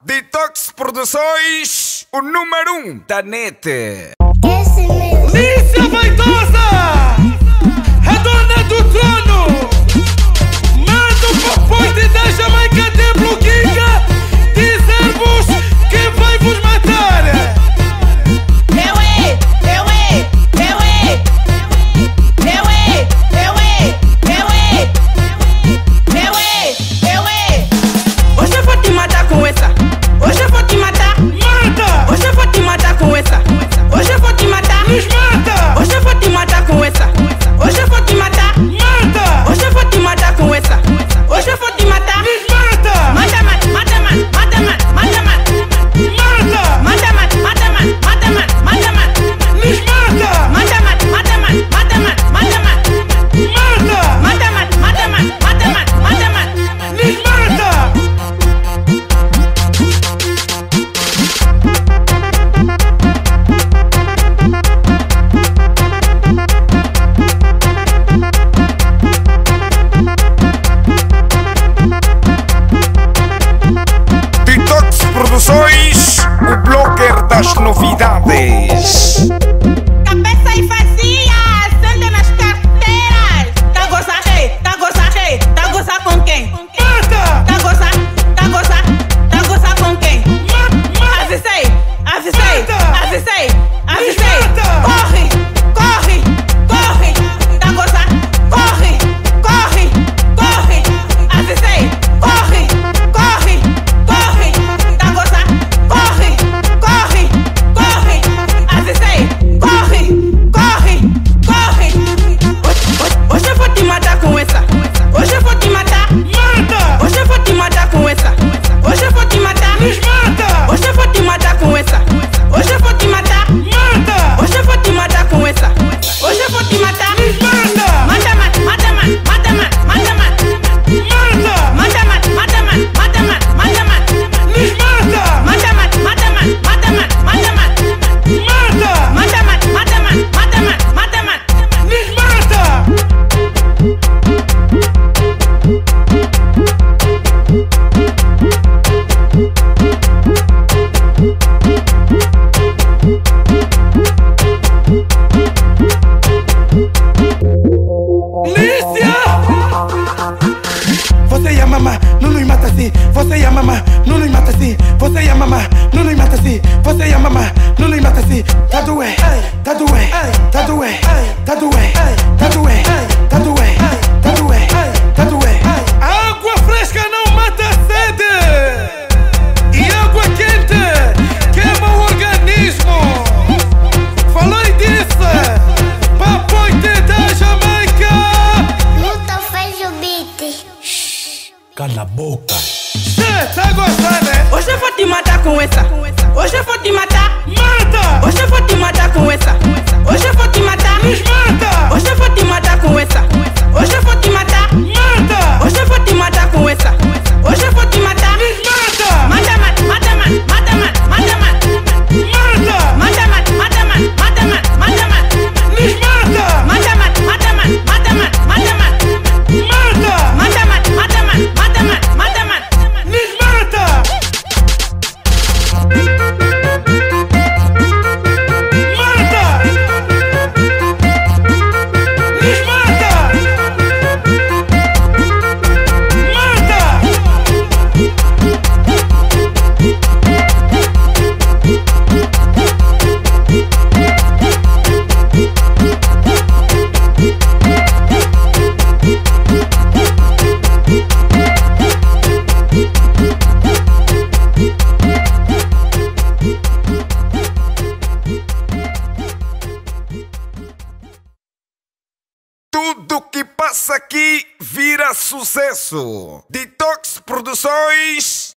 Detox Produções, o número 1 da net. Lícia Vaidosa, a dona do trono. Manda o papoite da Jamaica de Bloquinha dizer-vos que vai vos matar. Hoje eu vou te matar com essa. Hoje eu vou te matar. Mata! Hoje eu vou te matar com essa. Hoje eu vou te matar. Nos mata! Hoje eu vou te matar com essa. Hoje eu vou te matar. Mata! Hoje eu vou te matar com essa. Hoje eu vou te matar. Nos mata! Mata, mata, mata, mata, mata, mata, mata. Mata! Mata, mata, mata, mata, mata, mata, mata. Nos mata! Mata, mata, mata, mata, mata, mata, mata. Mata! Mata, mata, mata, mata, mata, mata, mata. Nos mata! Detox Produções, o blogger das novidades. Cabeça e fazia, senta nas carteiras. Tá a gozar, hey, tá a gozar, hey, tá a gozar com quem? Mata! Tá a gozar, tá a gozar, tá a gozar com quem? Avisei, avisei, avisei, avisei. Corre, corre, corre. Tá a gozar, corre, corre, corre. Avisei, corre, corre, corre. Tá a gozar, corre, corre, corre. Avisei, corre, corre, corre. Hoje eu vou te matar com essa. Hoje eu vou te matar. Mata! Hoje eu vou te matar com essa. Hoje eu vou te matar. Nos mata! Hoje eu vou te matar com essa. Hoje eu vou te matar. Mata! Hoje eu vou te matar com essa. Hoje eu vou te matar. Nos mata! Mata, mata, mata, mata, mata, mata, mata. Mata! Mata, mata, mata, mata, mata, mata, mata. Nos mata! Mata, mata, mata, mata, mata, mata, mata. Mata! Mata, mata, mata, mata, mata, mata, mata. Nos mata! Lícia! Você e a mamã não nos mata assim. Você e a mamã não nos mata assim. Você e a mamã não nos mata assim. Você e a mamã não nos mata assim. Tá doendo, tá doendo, tá doendo, tá doendo, tá doendo, tá doendo, tá doendo, tá doendo. Água fresca não mata a sede. E água quente queima o organismo. Falei disso. Papoite da Jamaica. Luta fez o beat. Cala a boca. Cê tá gostando, né? Hoje eu vou te matar com essa. Hoje eu vou te matar. Mata! Hoje eu vou te matar com essa. Hoje eu vou te matar. Nos mata! Hoje eu vou te matar com essa. Hoje eu vou te matar. Mata! Hoje eu vou te matar com essa. Hoje eu vou te matar. Nos mata! Mata, mata, mata, mata, mata, mata, mata. Mata! Mata, mata, mata, mata, mata, mata, mata. Nos mata! Mata, mata, mata, mata, mata, mata, mata. Mata! Mata, mata, mata, mata, mata, mata, mata. Nos mata! Mata! Nos mata! Mata! Tudo que passa aqui vira sucesso. Detox Produções.